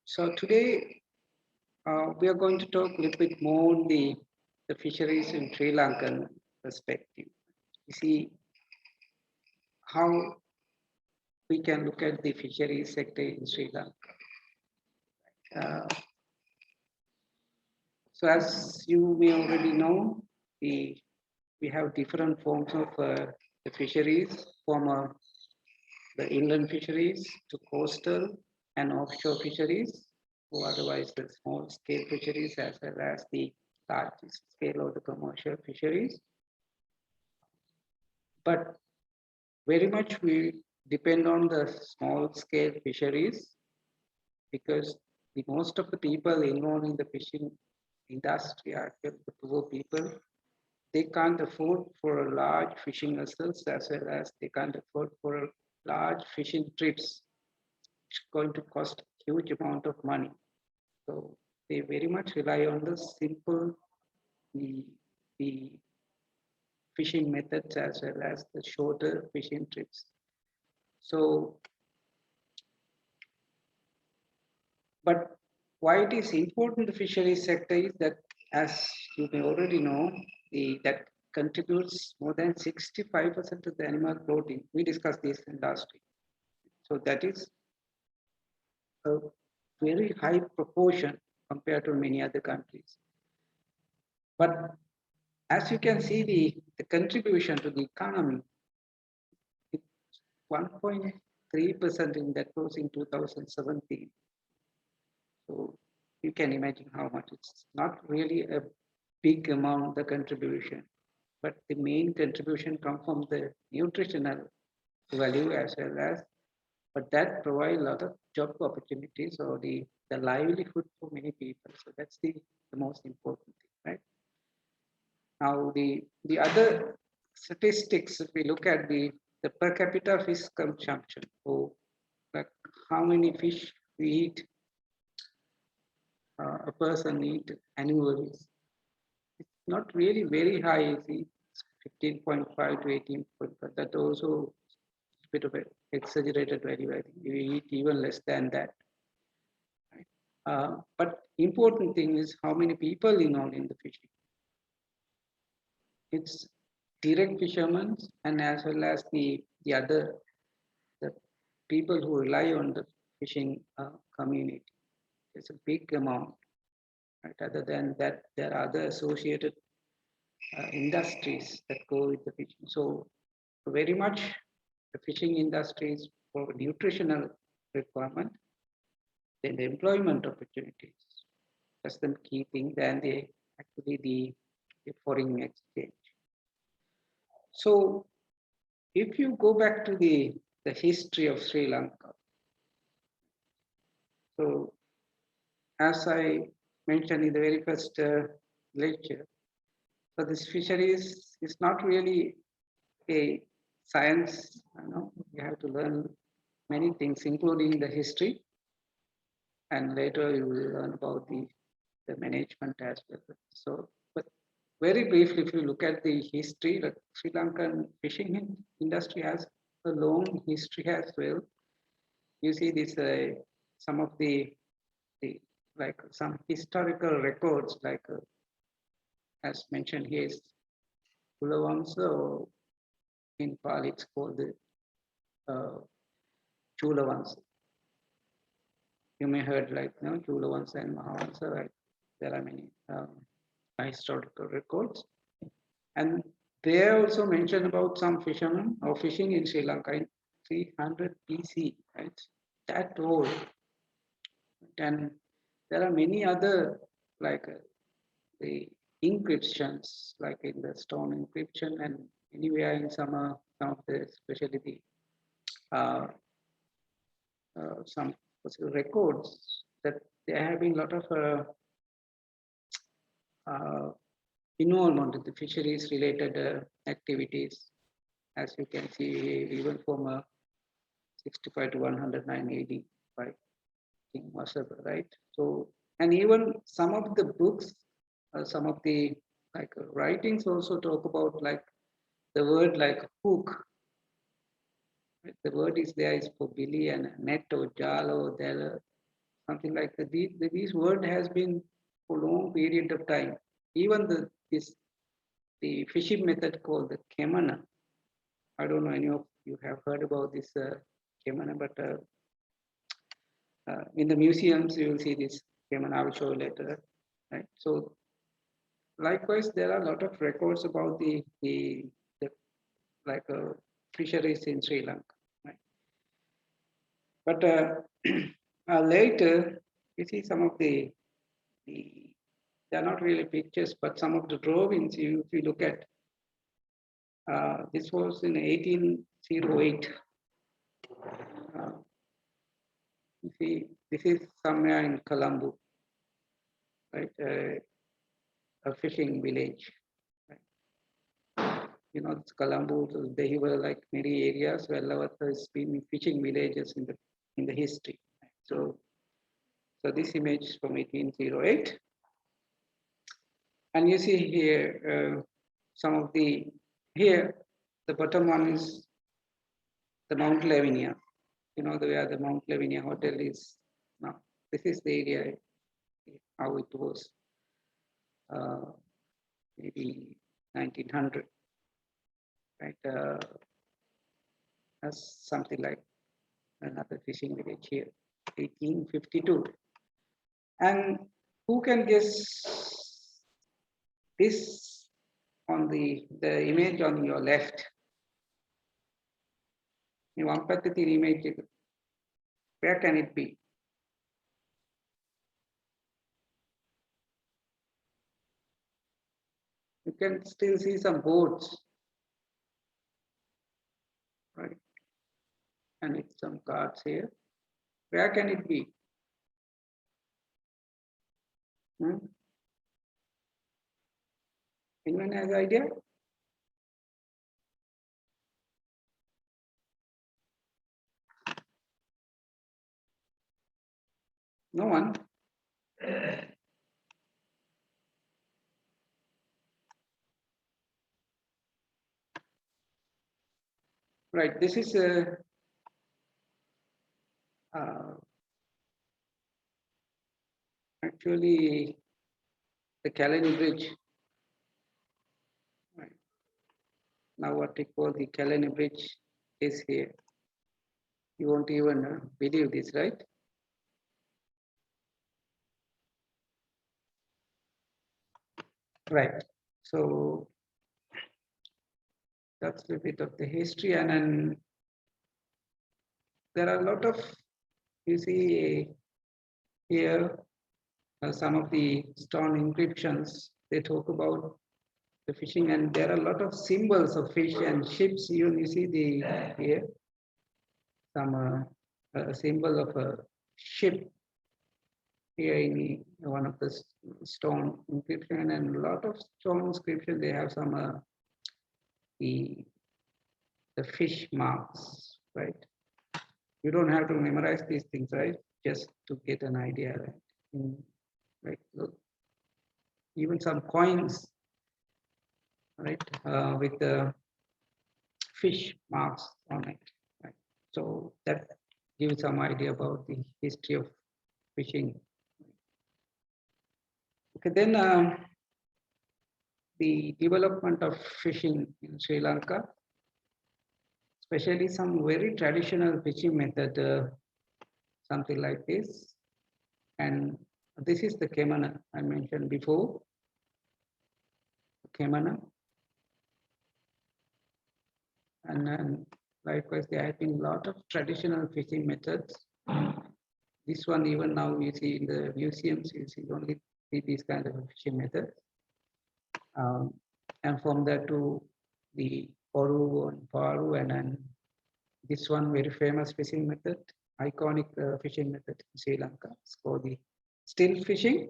So today we are going to talk a little bit more on the fisheries in Sri Lankan perspective. You see how we can look at the fisheries sector in Sri Lanka. Uh, so as you may already know, we have different forms of the fisheries from the inland fisheries to coastal and offshore fisheries, or otherwise the small scale fisheries as well as the large scale or the commercial fisheries. But very much we depend on the small scale fisheries because the most of the people involved in the fishing industry are the poor people. They can't afford for a large fishing vessels as well as they can't afford for a large fishing trips. It's going to cost a huge amount of money. So they very much rely on the simple the, the fishing methods as well as the shorter fishing trips. So, but why it is important the fisheries sector is that, as you may already know, that contributes more than 65% to the animal protein. We discussed this in last week. So that is a very high proportion compared to many other countries. But as you can see, the contribution to the economy, it's 1.3% in that was in 2017. So you can imagine how much. It's not really a big amount, the contribution, but the main contribution comes from the nutritional value as well as, but that provides a lot of job opportunities or the livelihood for many people. So that's the most important thing, right? Now the other statistics, if we look at the per capita fish consumption, so like how many fish we eat, a person eat annually, it's not really very high. It's 15.5 to 18.5. That also a bit of an exaggerated value. I think we eat even less than that. Right? But important thing is how many people involved in the fishing. It's direct fishermen and as well as the other the people who rely on the fishing community. It's a big amount. Right? Other than that, there are other associated industries that go with the fishing. So very much the fishing industry is for nutritional requirement, then the employment opportunities. That's the key thing. Then the foreign exchange. So if you go back to the history of Sri Lanka, so as I mentioned in the very first lecture, so this fisheries is not really a science. You have to learn many things, including the history, and later you will learn about the management as well. So, but very briefly, if you look at the history, the Sri Lankan fishing industry has a long history as well. You see this some of the like some historical records, like as mentioned here is Kulawansa, or in Pali it's called the Chulawansa. You may heard like Chulawansa and Mahavansa, right? There are many historical records. And they also mention about some fishermen or fishing in Sri Lanka in 300 BC, right? That old. And there are many other like the inscriptions, like in the stone inscription and anywhere in some of the especially the some records that there have been a lot of involvement in the fisheries related activities, as you can see even from 65 to 109 AD by King Masaba, right? So, and even some of the books, some of the like writings also talk about like the word like hook. The word is there is for billy and net or jal or there. something like that. This word has been for a long period of time. Even the fishing method called the kemana. I don't know any of you have heard about this kemana, but in the museums you will see this kemana. I will show you later. Right. So likewise, there are a lot of records about the like fisheries in Sri Lanka. Right? But later, you see some of they're not really pictures, but some of the drawings, if you look at, this was in 1808. You see, this is somewhere in Colombo, right? A fishing village. Right? You know, Colombo, they were like many areas where there has been fishing villages in the history. Right? So this image is from 1808. And you see here some of the bottom one is the Mount Lavinia. You know where the Mount Lavinia Hotel is now. This is the area how it was maybe 1900, right? As something like another fishing village here, 1852. And who can guess this on the image on your left? You empathy image, where can it be? You can still see some boats, right? And it's some cards here. Where can it be? Anyone has idea? No one. Right. This is actually the Kalani Bridge. Right. Now what we call the Kalani Bridge is here. You won't even believe this, right? Right. So that's a bit of the history, and then there are a lot of, you see here, some of the stone inscriptions. They talk about the fishing, and there are a lot of symbols of fish and ships. You see here some a symbol of a ship here in one of the stone inscription, and a lot of stone inscription. They have some the fish marks, right? You don't have to memorize these things, right? Just to get an idea, right? Right. Look, even some coins, right, with the fish marks on it, right? So that gives some idea about the history of fishing. Okay, then the development of fishing in Sri Lanka, especially some very traditional fishing method, something like this. And this is the kemana I mentioned before. Kemana. And then likewise, there have been a lot of traditional fishing methods. This one, even now you see in the museums, you see only these kind of fishing methods. And from there to the Oru and Paru, and then this one very famous fishing method, iconic fishing method in Sri Lanka. It's called the still fishing,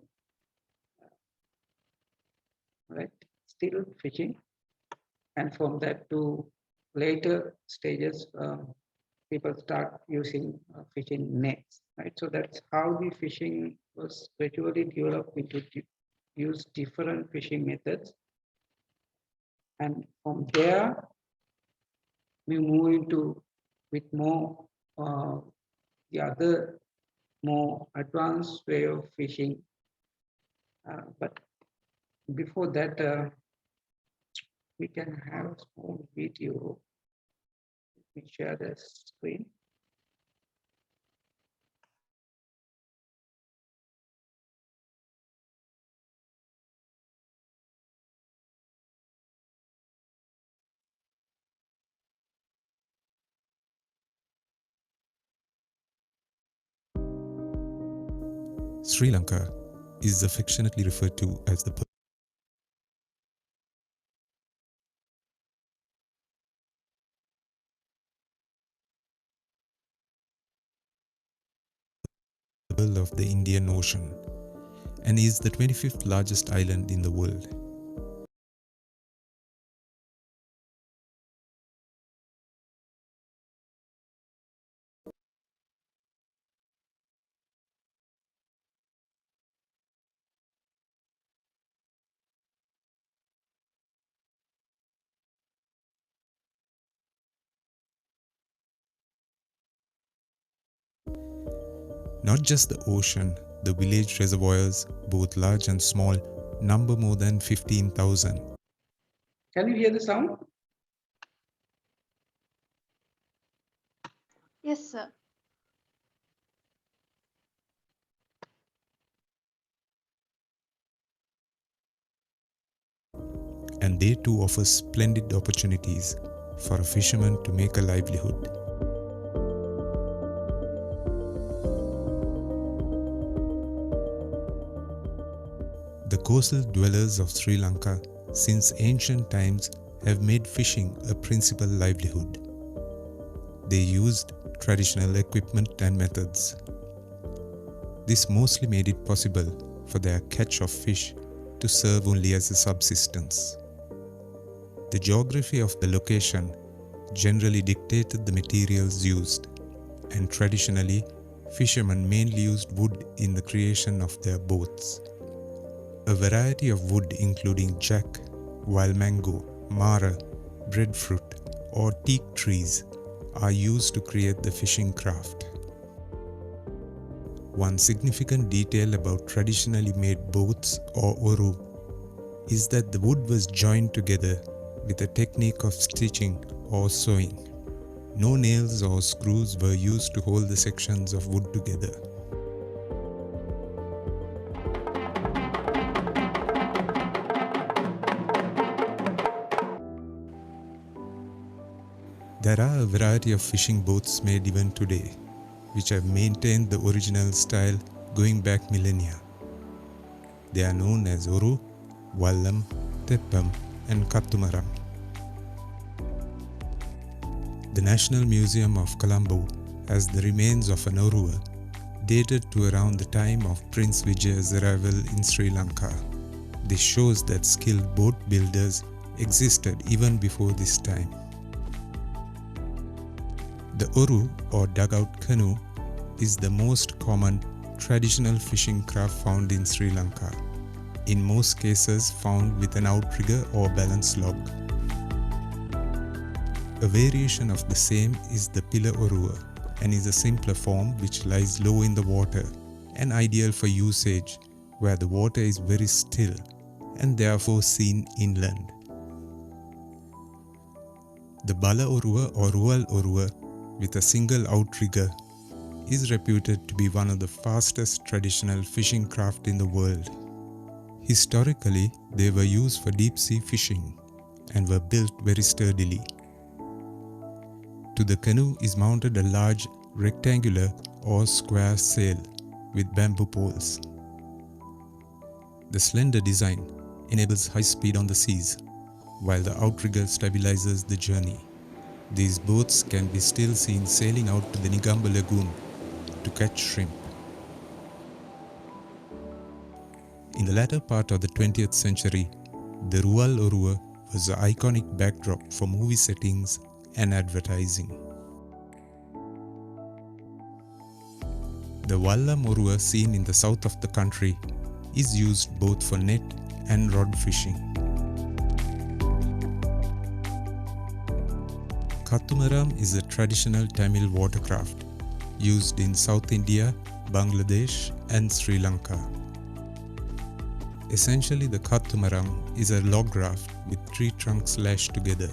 right? Still fishing, and from that to later stages, people start using fishing nets, right? So that's how the fishing was gradually developed into use different fishing methods, and from there we move into with more the other more advanced way of fishing. But before that, we can have a small video. Let me share the screen. Sri Lanka is affectionately referred to as the pearl of the Indian Ocean and is the 25th largest island in the world. Not just the ocean, the village reservoirs, both large and small, number more than 15,000. Can you hear the sound? Yes, sir. And they too offer splendid opportunities for a fisherman to make a livelihood. The coastal dwellers of Sri Lanka since ancient times have made fishing a principal livelihood. They used traditional equipment and methods. This mostly made it possible for their catch of fish to serve only as a subsistence. The geography of the location generally dictated the materials used, and traditionally, fishermen mainly used wood in the creation of their boats. A variety of wood including jack, wild mango, mara, breadfruit, or teak trees are used to create the fishing craft. One significant detail about traditionally made boats or oru is that the wood was joined together with a technique of stitching or sewing. No nails or screws were used to hold the sections of wood together. There are a variety of fishing boats made even today, which have maintained the original style going back millennia. They are known as Oru, Wallam, Teppam, and Kattumaram. The National Museum of Colombo has the remains of an Orua dated to around the time of Prince Vijaya's arrival in Sri Lanka. This shows that skilled boat builders existed even before this time. The Oru or dugout canoe is the most common traditional fishing craft found in Sri Lanka, in most cases found with an outrigger or balance log. A variation of the same is the Pila Orua and is a simpler form which lies low in the water and ideal for usage where the water is very still and therefore seen inland. The Bala Orua or Rual Orua with a single outrigger is reputed to be one of the fastest traditional fishing craft in the world. Historically, they were used for deep-sea fishing and were built very sturdily. To the canoe is mounted a large rectangular or square sail with bamboo poles. The slender design enables high speed on the seas, while the outrigger stabilizes the journey. These boats can be still seen sailing out to the Negombo Lagoon to catch shrimp. In the latter part of the 20th century, the Rual Orua was an iconic backdrop for movie settings and advertising. The Wallam Orua seen in the south of the country is used both for net and rod fishing. Kattumaram is a traditional Tamil watercraft used in South India Bangladesh, and Sri Lanka. Essentially, the kathamarang is a log raft with tree trunks lashed together.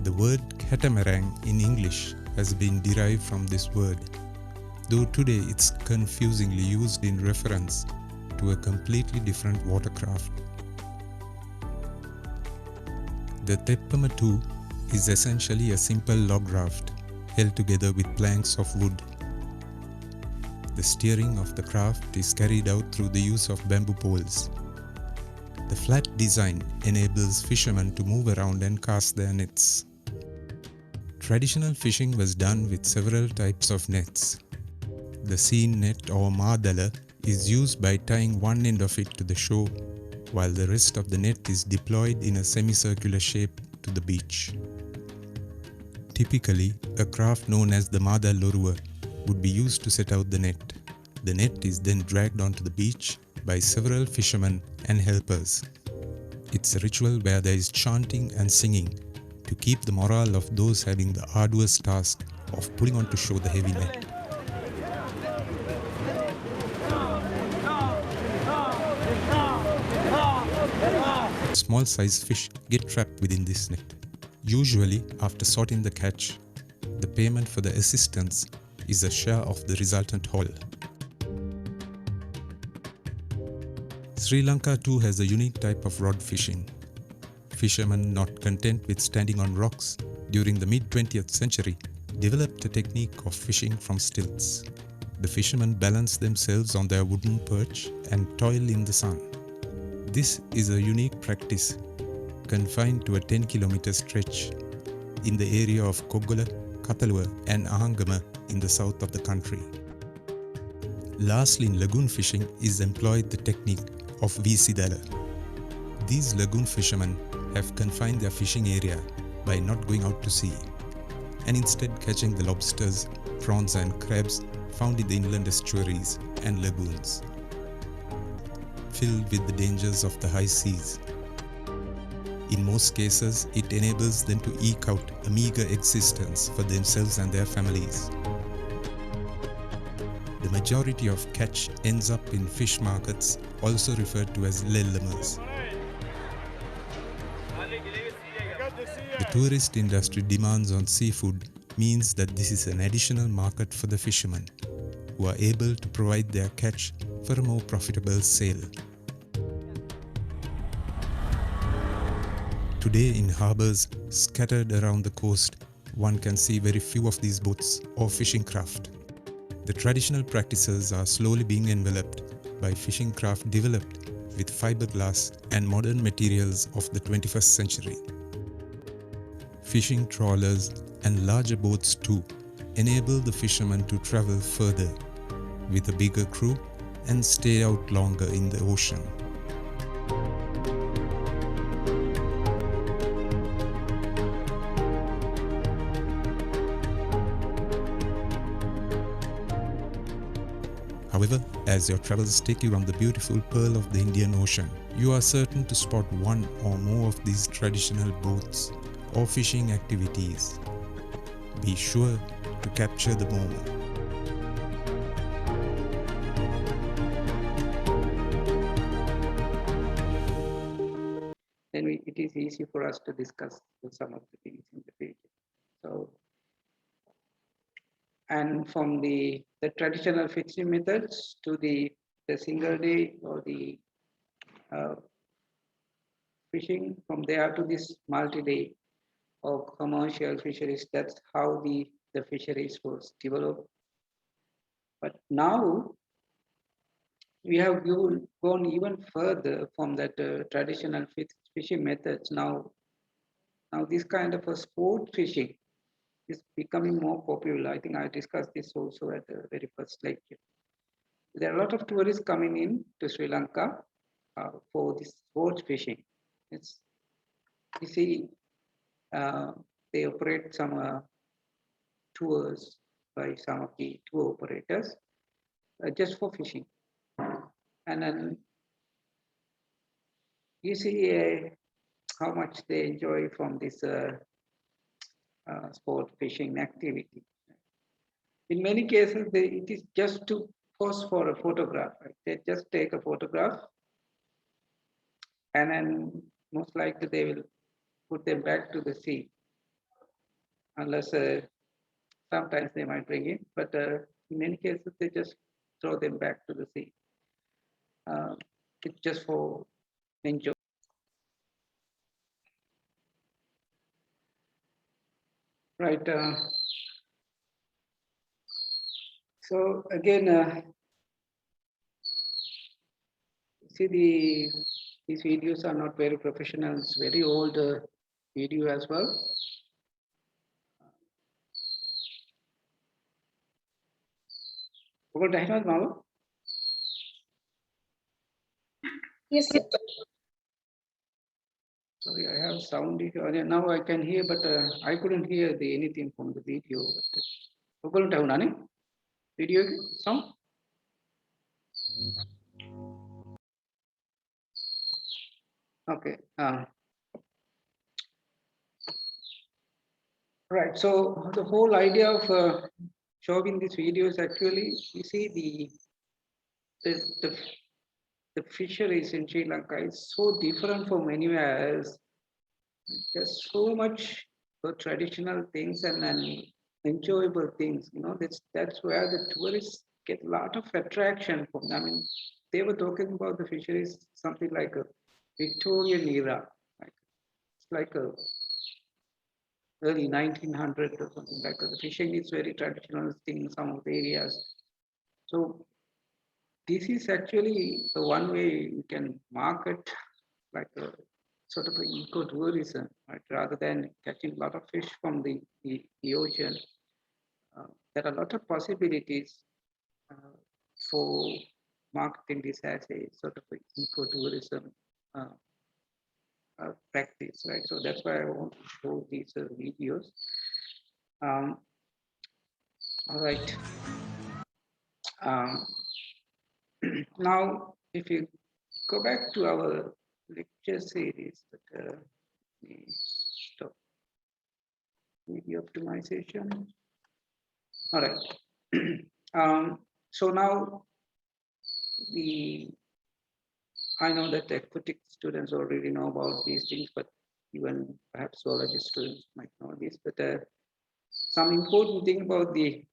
The word catamaran in English has been derived from this word, though today it's confusingly used in reference to a completely different watercraft. The teppamatu is essentially a simple log raft held together with planks of wood. The steering of the craft is carried out through the use of bamboo poles. The flat design enables fishermen to move around and cast their nets. Traditional fishing was done with several types of nets. The seine net or madala is used by tying one end of it to the shore, while the rest of the net is deployed in a semicircular shape to the beach. Typically, a craft known as the Mada Lorua would be used to set out the net. The net is then dragged onto the beach by several fishermen and helpers. It's a ritual where there is chanting and singing to keep the morale of those having the arduous task of pulling onto shore the heavy net. Small-sized fish get trapped within this net. Usually, after sorting the catch, the payment for the assistance is a share of the resultant haul. Sri Lanka too has a unique type of rod fishing. Fishermen, not content with standing on rocks, during the mid-20th century developed a technique of fishing from stilts. The fishermen balance themselves on their wooden perch and toil in the sun. This is a unique practice confined to a 10-kilometer stretch in the area of Koggola, Katalua and Ahangama in the south of the country. Lastly, in lagoon fishing is employed the technique of Visidala. These lagoon fishermen have confined their fishing area by not going out to sea and instead catching the lobsters, prawns and crabs found in the inland estuaries and lagoons, filled with the dangers of the high seas. In most cases, it enables them to eke out a meager existence for themselves and their families. The majority of catch ends up in fish markets, also referred to as lellamas. The tourist industry demands on seafood means that this is an additional market for the fishermen, who are able to provide their catch for a more profitable sale. Today in harbours scattered around the coast, one can see very few of these boats or fishing craft. The traditional practices are slowly being enveloped by fishing craft developed with fiberglass and modern materials of the 21st century. Fishing trawlers and larger boats too enable the fishermen to travel further with a bigger crew and stay out longer in the ocean. However, as your travels take you around the beautiful pearl of the Indian Ocean, you are certain to spot one or more of these traditional boats or fishing activities. Be sure to capture the moment. Then it is easy for us to discuss some of the things in the future. So, and from the traditional fishing methods to the single day or the fishing, from there to this multi-day or commercial fisheries, that's how the fisheries was developed. But now we have gone even further from that traditional fishing methods. Now this kind of a sport fishing is becoming more popular. I think I discussed this also at the very first lecture. There are a lot of tourists coming in to Sri Lanka for this sport fishing. You see, they operate some tours by some of the tour operators just for fishing. And then you see how much they enjoy from this sport fishing activity. In many cases, it is just pose for a photograph. Right? They just take a photograph, and then most likely they will put them back to the sea, unless sometimes they might bring it, but in many cases they just throw them back to the sea. It's just for enjoy. Right. So again, see these videos are not very professional. It's very old video as well. Yes, sir. Sorry, I have sound issue. Now I can hear, but I couldn't hear anything from the video. But, video sound? Okay. Right. So the whole idea of showing this video is actually, you see the the fisheries in Sri Lanka is so different from anywhere else. There's so much traditional things and enjoyable things. That's where the tourists get a lot of attraction from. I mean, they were talking about the fisheries something like a Victorian era, like it's like a early 1900 or something like that. The fishing is very traditional thing in some of the areas. So this is actually the one way you can market like a sort of an ecotourism, right? Rather than catching a lot of fish from the ocean, there are a lot of possibilities for marketing this as a sort of ecotourism uh, practice, right? So that's why I want to show these videos. All right. Um, now, if you go back to our lecture series, let me stop video optimization. All right. So now I know that aquatic students already know about these things, but even perhaps zoology students might know this. But some important thing about the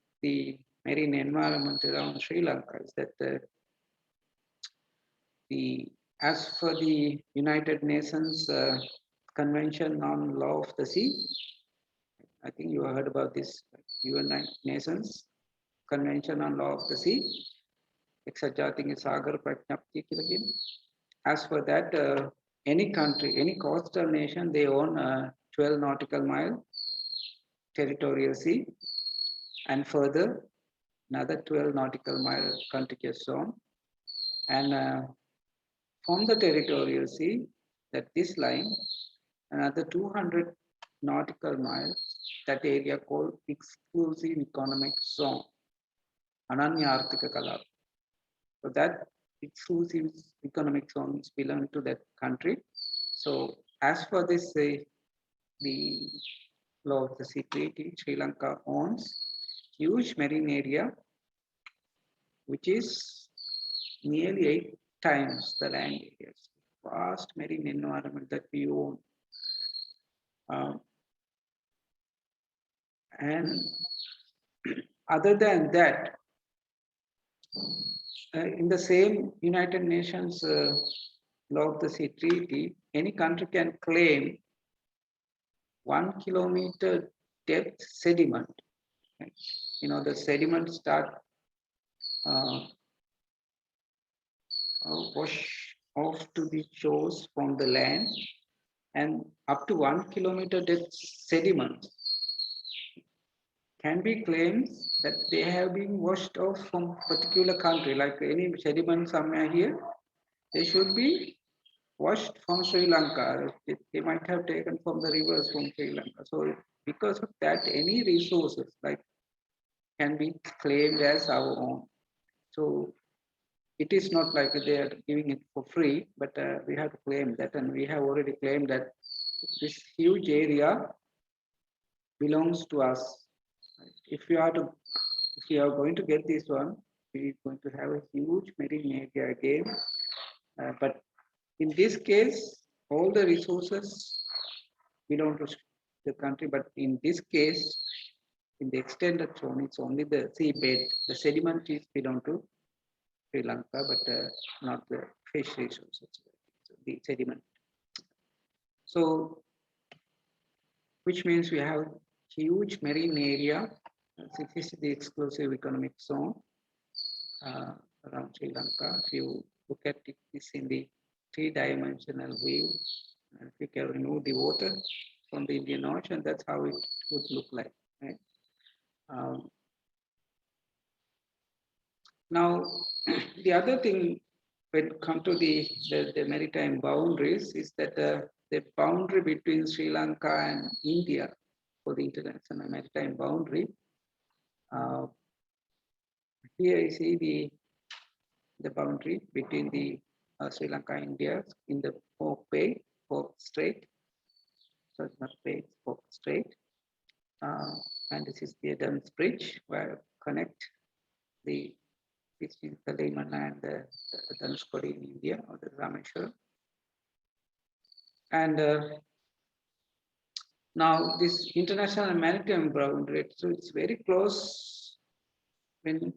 marine environment around Sri Lanka is that as for the United Nations Convention on Law of the Sea, I think you heard about this UN Nations Convention on Law of the Sea. As for that, any country, any coastal nation, they own 12 nautical mile territorial sea, and further another 12 nautical mile contiguous zone. And from the territorial sea, that this line, another 200 nautical miles, that area called exclusive economic zone, Ananya Arthika Kalap. So that exclusive economic zones belong to that country. So as for this, the law of the sea treaty, Sri Lanka owns huge marine area, which is nearly 8 times the land areas. Vast marine environment that we own. And other than that, in the same United Nations Law of the Sea Treaty, any country can claim 1 kilometer depth sediment. The sediment start wash off to the shores from the land, and up to 1 kilometer depth sediment can be claimed that they have been washed off from particular country, like any sediment somewhere here, they should be washed from Sri Lanka. They might have taken from the rivers from Sri Lanka. So because of that, any resources like can be claimed as our own. So it is not like they are giving it for free, but we have to claim that, and we have already claimed that this huge area belongs to us. If you are going to get this one, we're going to have a huge marine area again. But in this case, all the resources belong to the country, but in this case, in the extended zone, it's only the seabed. The sediment is belong to Sri Lanka, but not the fish resources, so the sediment. So, which means we have huge marine area. This is the exclusive economic zone around Sri Lanka. If you look at it, this in the three-dimensional view, if you can remove the water from the Indian Ocean, that's how it would look like. Right? Now, the other thing when it comes to the maritime boundaries is that the boundary between Sri Lanka and India for the international maritime boundary. Here you see the boundary between the Sri Lanka and India in the Pork Bay, Pork Strait. So it's not Bay, it's Pork Strait. And this is the Adams Bridge where connect the Layman and the Dhanushkodi in India, or the Rameshwar. And now this international maritime boundary, so it's very close when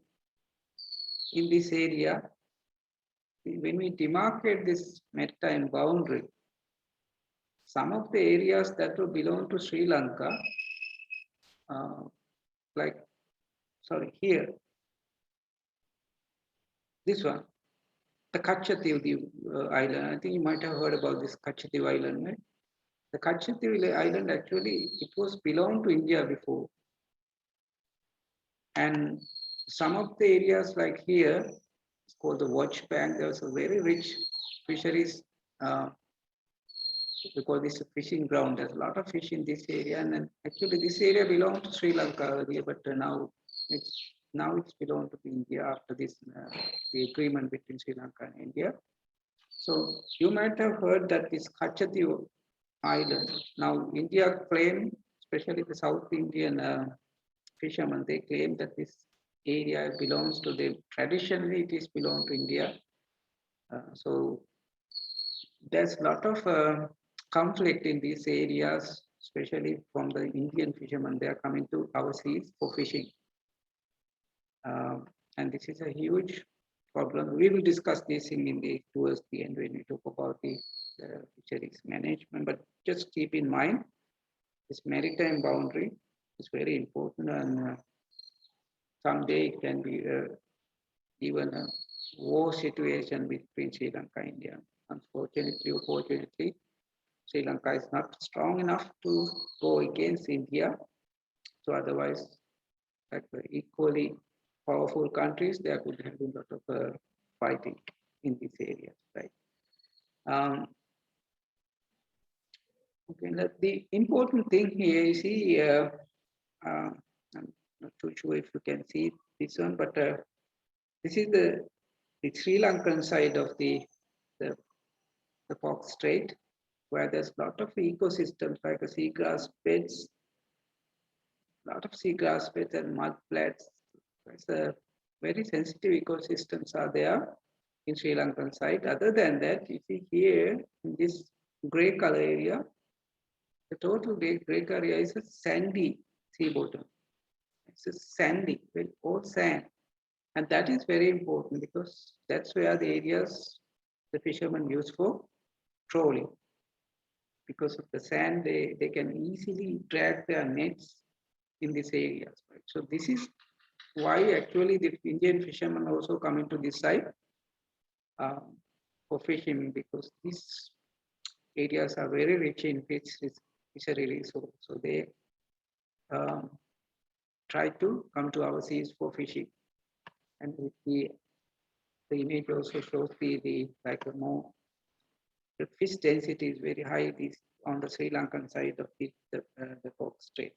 in this area. When we demarcate this maritime boundary, some of the areas that will belong to Sri Lanka, here, this one, the Kachiti Island. I think you might have heard about this Kachiti Island, right? The Kachiti Island actually, it was belonged to India before. And some of the areas like here, it's called the Watch Bank, there's a very rich fisheries, we call this a fishing ground. There's a lot of fish in this area. And then actually this area belonged to Sri Lanka earlier, but now it's belonged to India after this, the agreement between Sri Lanka and India. So you might have heard that this Kachati Island, now India claimed, especially the South Indian fishermen, they claim that this area belongs to them. Traditionally, it is belonged to India. So there's a lot of conflict in these areas, especially from the Indian fishermen. They are coming to our seas for fishing. And this is a huge problem. We will discuss this towards the end when we talk about the fisheries management. But just keep in mind, this maritime boundary is very important, and someday it can be even a war situation between Sri Lanka and India. Unfortunately, Sri Lanka is not strong enough to go against India. So otherwise, like equally powerful countries, there could have been a lot of fighting in this area, right? Okay, the important thing here is I'm not too sure if you can see this one, but this is the Sri Lankan side of the Fox Strait, where there's a lot of ecosystems like a seagrass beds, and mud flats. It's a very sensitive ecosystems are there in Sri Lankan side. Other than that, you see here in this gray color area, the total gray area is a sandy sea bottom. It's a sandy, all sand. And that is very important because that's where the areas the fishermen use for trawling. Because of the sand, they can easily drag their nets in these areas. Right? So this is why actually the Indian fishermen also come into this side for fishing, because these areas are very rich in fishery resources. So they try to come to our seas for fishing. And the image also shows the fish density is very high on the Sri Lankan side of the Fox Strait.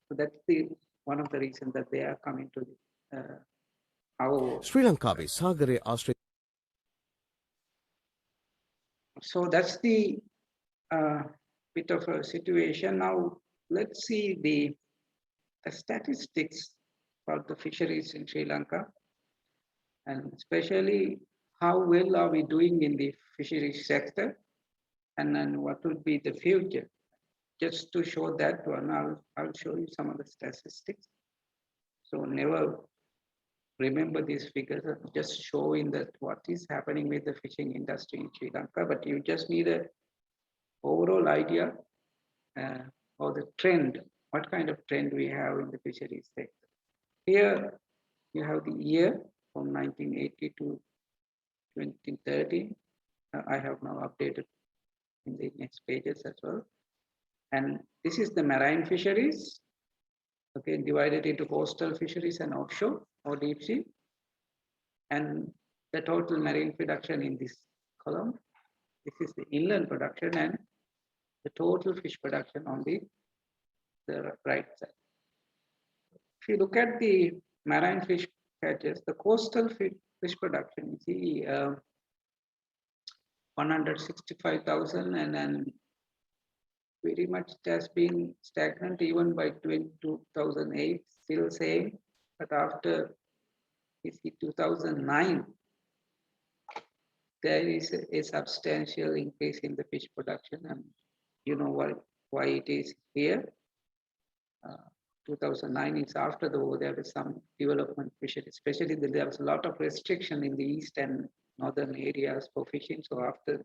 So that's one of the reasons that they are coming to our. Sri Lankaවේ සාගරයේ ආශ්‍රය. So that's the bit of a situation. Now let's see the statistics about the fisheries in Sri Lanka. and especially how well are we doing in the fisheries sector, and then what would be the future. Just to show that one, I'll show you some of the statistics. So never remember these figures, just showing that what is happening with the fishing industry in Sri Lanka, but you just need a overall idea or the trend, what kind of trend we have in the fisheries sector. Here you have the year from 1980 to 2030. I have now updated in the next pages as well. And this is the marine fisheries, okay, divided into coastal fisheries and offshore or deep sea. And the total marine production in this column. This is the inland production and the total fish production on the right side. If you look at the marine fish catches, the coastal fish production, you see 165,000, and then very much it has been stagnant even by 2008, still same. But after you see 2009, there is a substantial increase in the fish production, and you know why it is here. 2009 is after the war. There was some development fishery, especially there was a lot of restriction in the east and northern areas for fishing. So after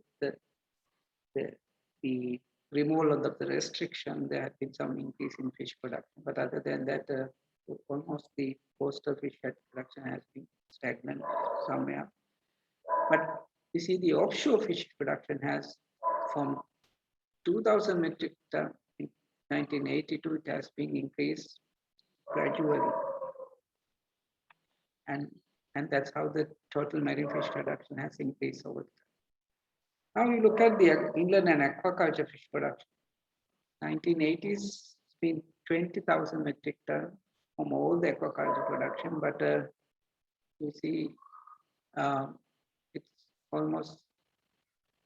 the removal of the restriction, there had been some increase in fish production. But other than that, almost the coastal fish production has been stagnant somewhere. But you see, the offshore fish production has, from 2,000 metric ton in 1982, it has been increased gradually. And that's how the total marine fish production has increased over time. Now you look at the inland and aquaculture fish production. 1980s, it's been 20,000 metric ton from all the aquaculture production, but you see it's almost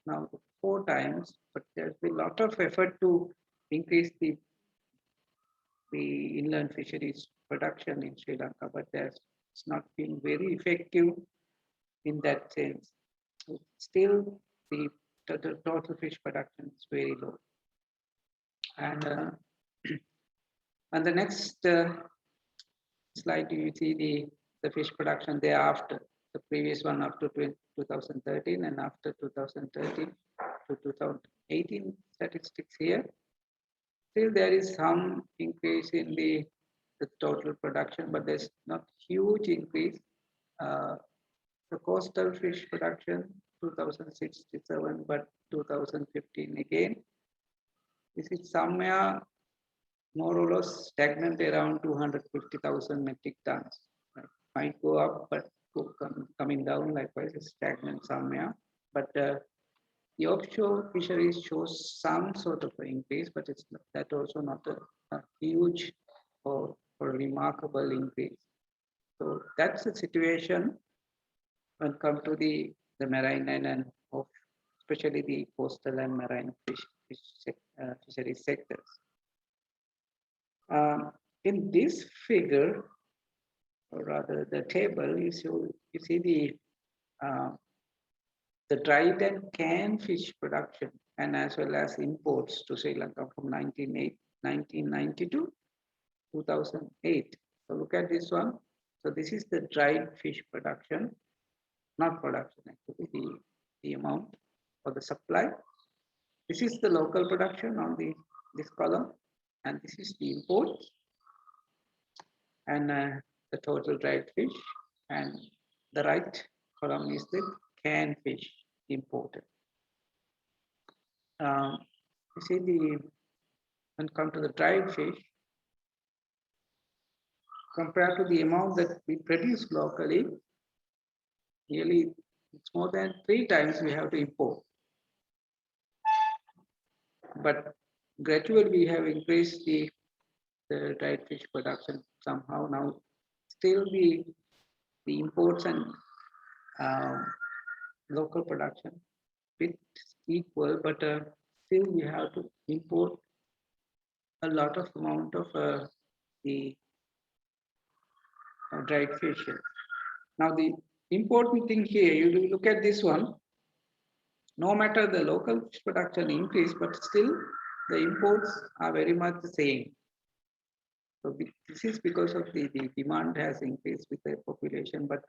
now 4 times, but there's been a lot of effort to increase the inland fisheries production in Sri Lanka, but it's not been very effective in that sense. So still, the total fish production is very low. And on the next slide, you see the fish production thereafter, the previous one up to 2013, and after 2013 to 2018 statistics here. Still, there is some increase in the total production, but there's not huge increase. The coastal fish production 2067, but 2015 again. This is somewhere more or less stagnant around 250,000 metric tons. Right? Might go up, but coming down likewise, is stagnant somewhere. But the offshore fisheries shows some sort of an increase, but it's not, that also not a huge or remarkable increase. So that's the situation when come to the marine and especially the coastal and marine fisheries sectors. In this figure, or rather the table, you see the dried and canned fish production, and as well as imports to Sri Lanka from 1990 to 2008. So look at this one. So this is the dried fish production, not production actually, the amount or the supply. This is the local production on this column, and this is the imports, and the total dried fish, and the right column is the canned fish imported. You see when come to the dried fish, compared to the amount that we produce locally, nearly it's more than 3 times we have to import. But gradually we have increased the dried fish production somehow. Now still the imports and local production bit equal, but still we have to import a lot of amount of the dried fish. Now the important thing here, you do look at this one, no matter the local fish production increase, but still the imports are very much the same. So this is because of the demand has increased with the population, but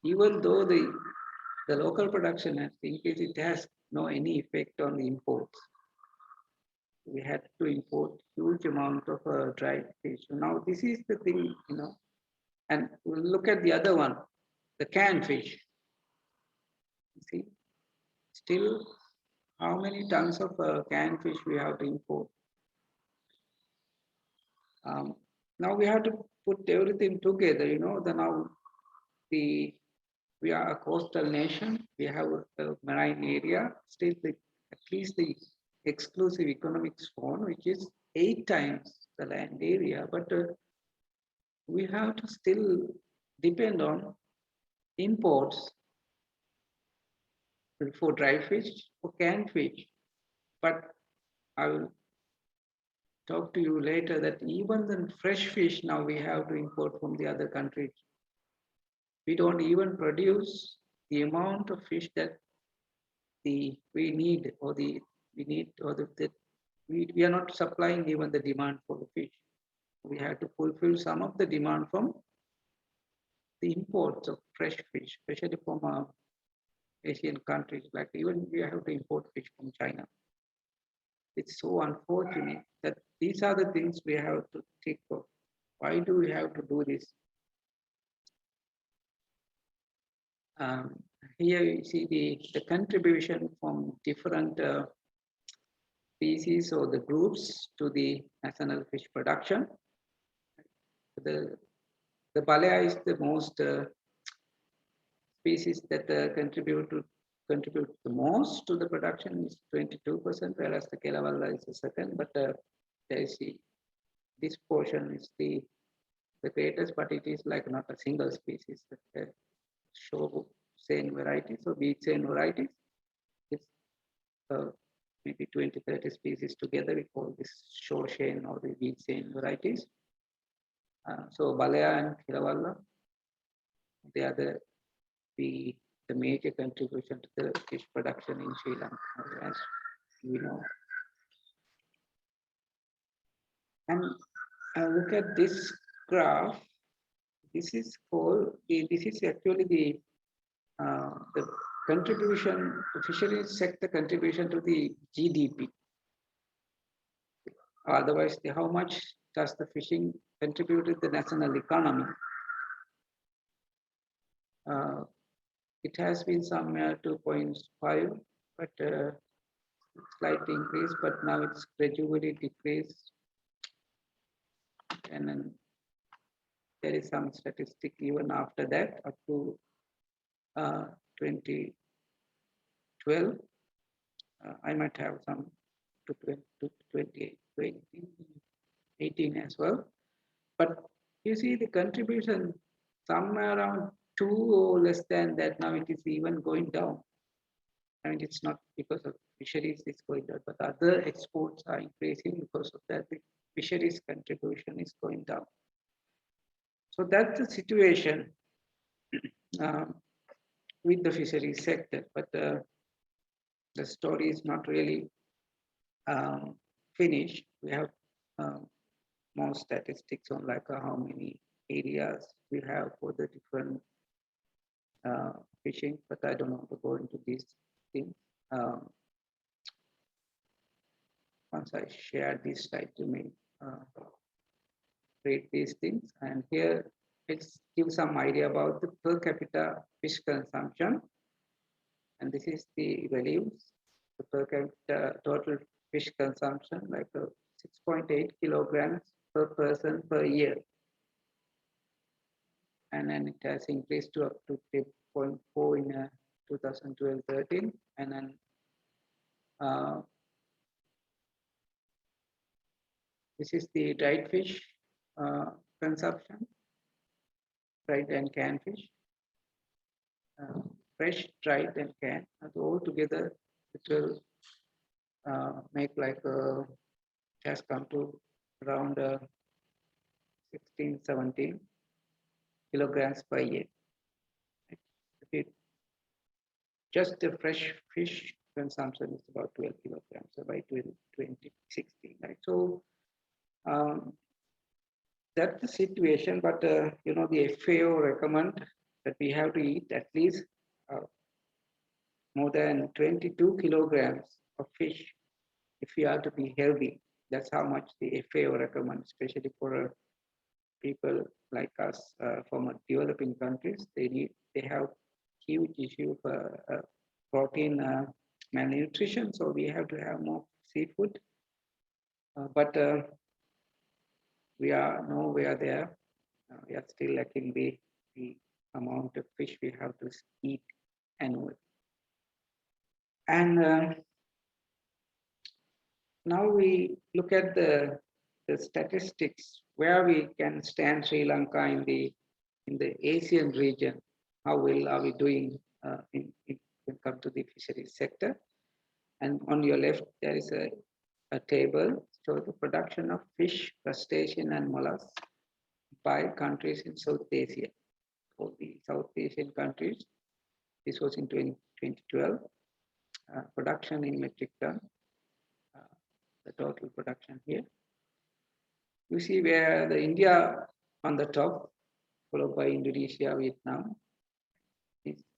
even though the local production has increased, it has no any effect on the imports. We had to import huge amount of dried fish. So now this is the thing, and we'll look at the other one, the canned fish. You see, still how many tons of canned fish we have to import. Now we have to put everything together, now we are a coastal nation, we have a marine area, still at least the exclusive economic zone, which is 8 times the land area, but we have to still depend on imports for dry fish, for canned fish. But I will talk to you later that even the fresh fish now we have to import from the other countries. We don't even produce the amount of fish that we need, or we are not supplying even the demand for the fish. We have to fulfill some of the demand from the imports of fresh fish, especially from Asian countries. Like even we have to import fish from China. It's so unfortunate that these are the things we have to take of. Why do we have to do this? Here you see the contribution from different species or the groups to the national fish production. The balea is the most species that contribute the most to the production, is 22%, whereas the Kelawalla is the second. But there is this portion is the greatest, but it is like not a single species. Show seine varieties or beach seine varieties. It's maybe 20-30 species together. We call this show seine or the beach seine varieties. So balea and Kelawalla, they are the major contribution to the fish production in Sri Lanka, as we know. And look at this graph. This is actually the contribution, the fisheries sector contribution to the GDP. Otherwise, how much does the fishing contribute to the national economy? It has been somewhere 2.5, but slight increase, but now it's gradually decreased. And then there is some statistic even after that, up to 2012. I might have some to 2018 as well. But you see the contribution somewhere around 2 or less than that. Now it is even going down. I mean, it's not because of fisheries it's going down, but other exports are increasing because of that. The fisheries contribution is going down. So that's the situation with the fisheries sector. But the story is not really finished. We have more statistics on like how many areas we have for the different fishing, but I don't want to go into these things. Once I share this slide, you may read these things. And here, let's give some idea about the per capita fish consumption. And this is the values, the per capita total fish consumption, like 6.8 kilograms per person per year. And then it has increased to up to 10.4 in 2012-13. And then this is the dried fish consumption, dried and canned fish. Fresh, dried and canned, and all together it will make like it has come to around 16-17 kilograms per year. just the fresh fish consumption is about 12 kilograms so by 2016, right? So that's the situation, but the FAO recommend that we have to eat at least more than 22 kilograms of fish if we are to be healthy. That's how much the FAO recommends, especially for people like us from developing countries. They have huge issue for protein malnutrition, so we have to have more seafood. But we are nowhere there. We are still lacking the amount of fish we have to eat annually. And now we look at the statistics where we can stand Sri Lanka in the Asian region. How well are we doing when it comes to the fisheries sector? And on your left, there is a table show the production of fish, crustacean, and mollusks by countries in South Asia. For the South Asian countries, this was in 2012. Production in metric ton, the total production here. You see where the India on the top, followed by Indonesia, Vietnam,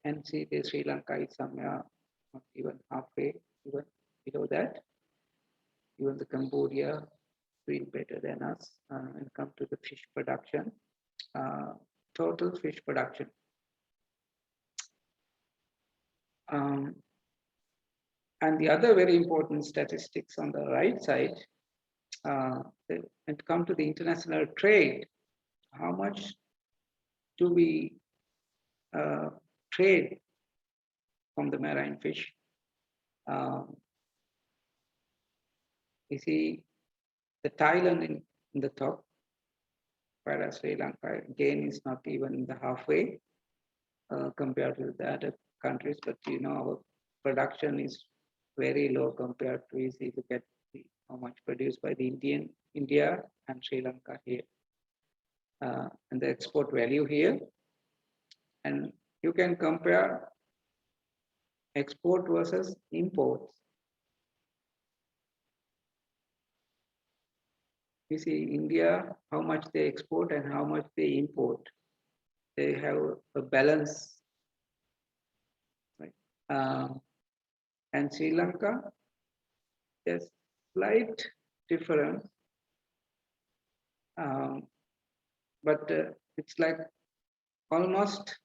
and see the Sri Lanka is somewhere not even halfway, even below that. Even the Cambodia doing better than us when it comes to the fish production, total fish production. And the other very important statistics on the right side, when it comes to the international trade, how much do we trade from the marine fish? You see the Thailand in the top, whereas Sri Lanka again is not even in the halfway compared to the other countries. But our production is very low compared to easy to get how much produced by the India and Sri Lanka here, and the export value here. And you can compare export versus imports. You see India, how much they export and how much they import. They have a balance, right? And Sri Lanka, there's slight difference, but it's like almost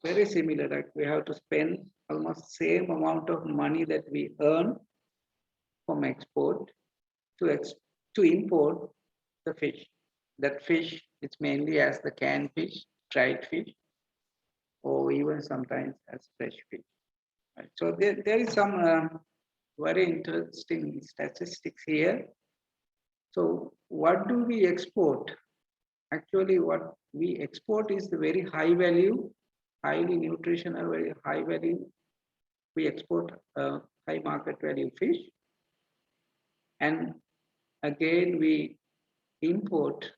very similar. Like we have to spend almost same amount of money that we earn from export to import the fish. That fish is mainly as the canned fish, dried fish, or even sometimes as fresh fish. Right? So there is some very interesting statistics here. So what do we export? Actually, what we export is the very high value, highly nutritional, very high value. We export high market value fish. And again, we import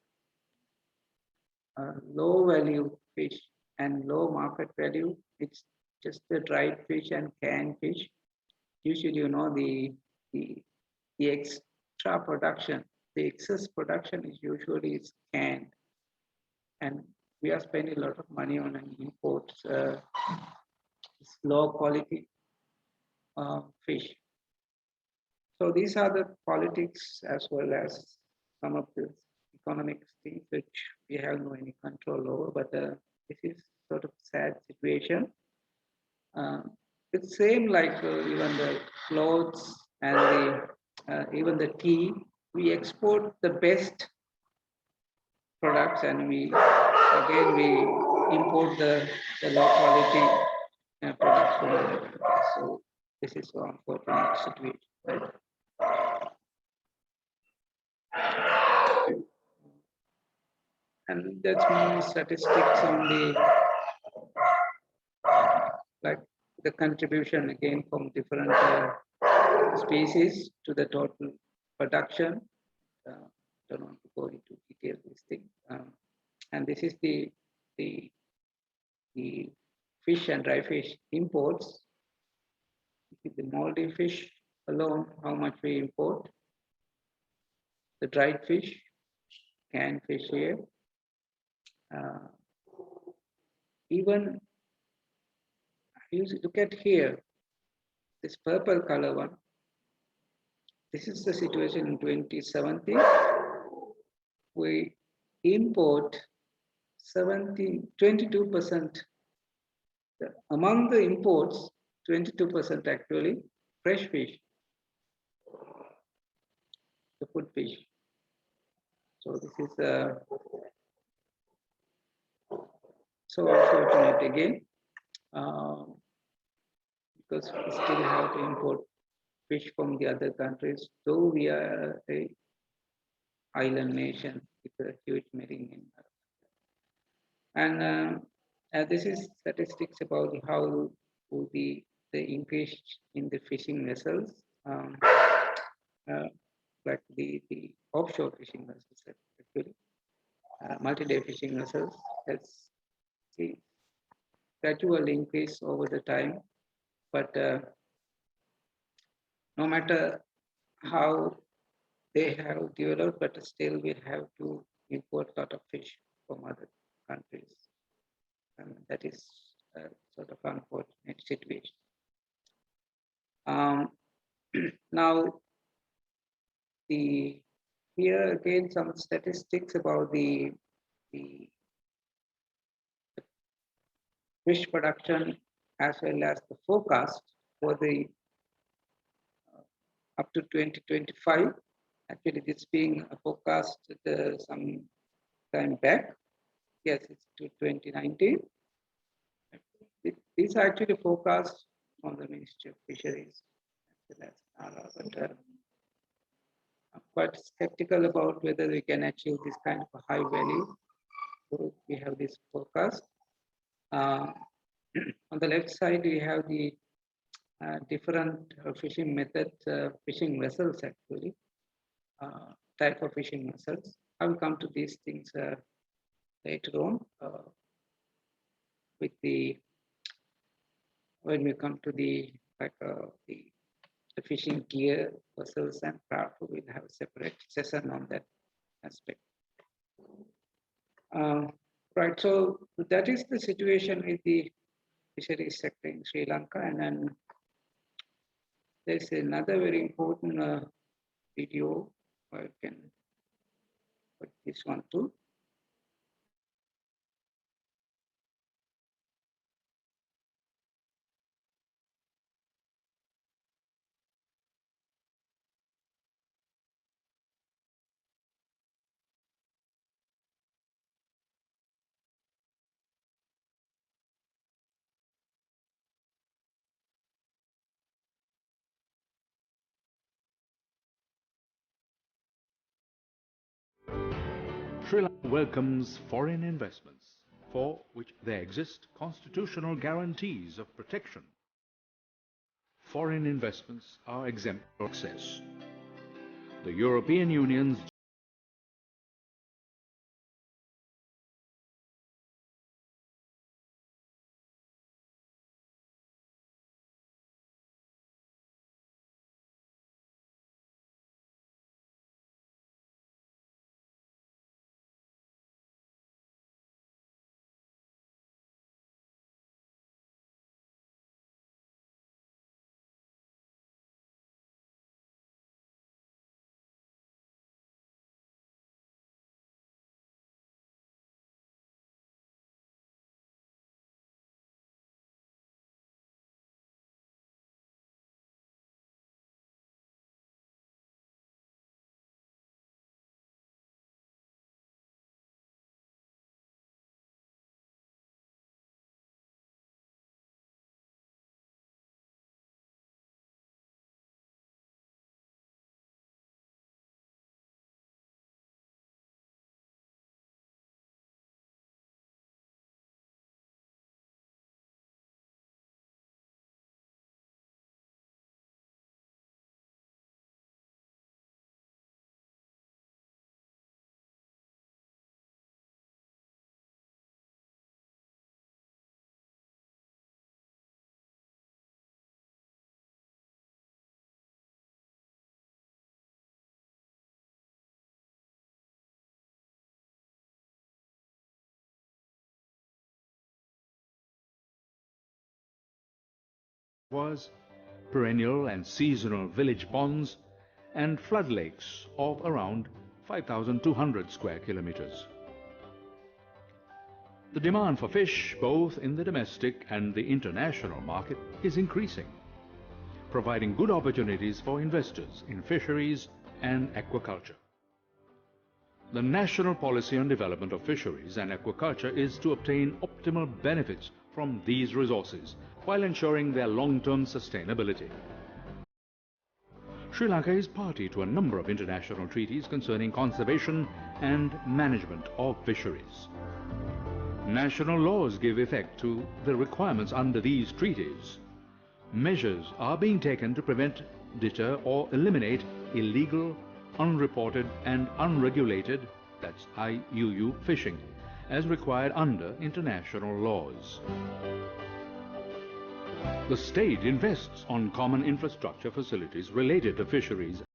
low value fish and low market value. It's just the dried fish and canned fish. Usually, the extra production, the excess production is usually canned, and we are spending a lot of money on imports, low quality fish. So these are the politics as well as some of the economic things which we have no any control over, but this is sort of sad situation. It's same like even the clothes and even the tea. We export the best products, and we import the low quality products from other countries. So this is so unfortunate situation. Right? And that's more statistics on the contribution again from different species to the total production. Don't want to go into detail this thing. And this is the the fish and dry fish imports. The moldy fish alone, how much we import, the dried fish, canned fish here. Uh, even you look at here, this purple color one. This is the situation in 2017. We import 22%. Among the imports, 22% actually fresh fish, the food fish. So this is so unfortunate again, because we still have to import fish from the other countries, though we are a island nation with a huge marine environment. And this is statistics about how the increase in the fishing vessels, like the offshore fishing vessels, actually, multi-day fishing vessels has a gradual increase over the time. But no matter how they have developed, but still we have to import a lot of fish from other countries. And that is a sort of unfortunate situation. Now, here again some statistics about the fish production as well as the forecast for the up to 2025. Actually, this being forecast some time back. Yes, it's to 2019. These are actually forecasts from the Ministry of Fisheries. But I'm quite skeptical about whether we can achieve this kind of a high value. So we have this forecast. On the left side, we have the different fishing methods, fishing vessels actually, type of fishing vessels. I will come to these things later on with when we come to the fishing gear, vessels and craft. We will have a separate session on that aspect. Right, so that is the situation with the fisheries sector in Sri Lanka. And then there's another very important video. I can put this one too. Sri Lanka welcomes foreign investments, for which there exist constitutional guarantees of protection. Foreign investments are exempt from access. The European Union's reservoirs, perennial and seasonal village ponds, and flood lakes of around 5,200 square kilometers. The demand for fish, both in the domestic and the international market, is increasing, providing good opportunities for investors in fisheries and aquaculture. The national policy on development of fisheries and aquaculture is to obtain optimal benefits from these resources while ensuring their long-term sustainability. Sri Lanka is party to a number of international treaties concerning conservation and management of fisheries. National laws give effect to the requirements under these treaties. Measures are being taken to prevent, deter or eliminate illegal, unreported and unregulated, that's IUU fishing, as required under international laws. The state invests on common infrastructure facilities related to fisheries